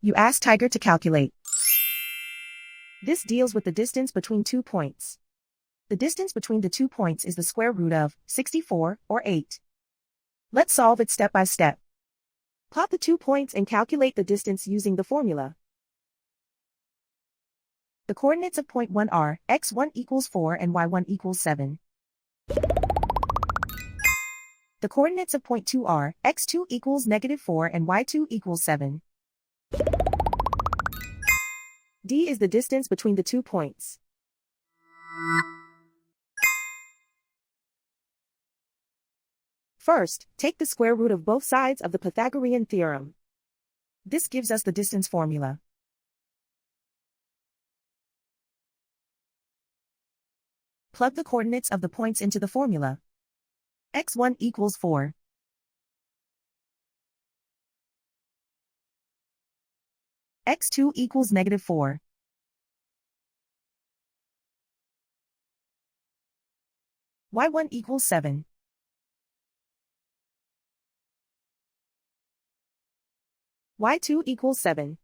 You ask Tiger to calculate. This deals with the distance between 2 points. The distance between the 2 points is the square root of 64, or 8. Let's solve it step by step. Plot the 2 points and calculate the distance using the formula. The coordinates of point 1 are x1 equals 4 and y1 equals 7. The coordinates of point 2 are x2 equals -4 and y2 equals 7. D is the distance between the 2 points. First, take the square root of both sides of the Pythagorean theorem. This gives us the distance formula. Plug the coordinates of the points into the formula. x1 equals 4. x2 equals -4. y1 equals 7. y2 equals 7.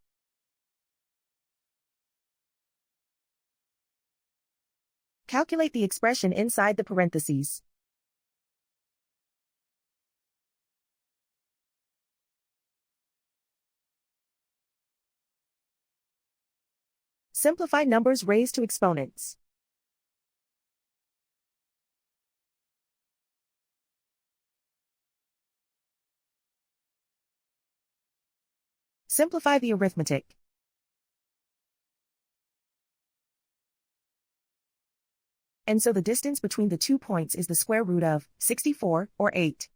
Calculate the expression inside the parentheses. Simplify numbers raised to exponents. Simplify the arithmetic. And so the distance between the 2 points is the square root of 64, or 8.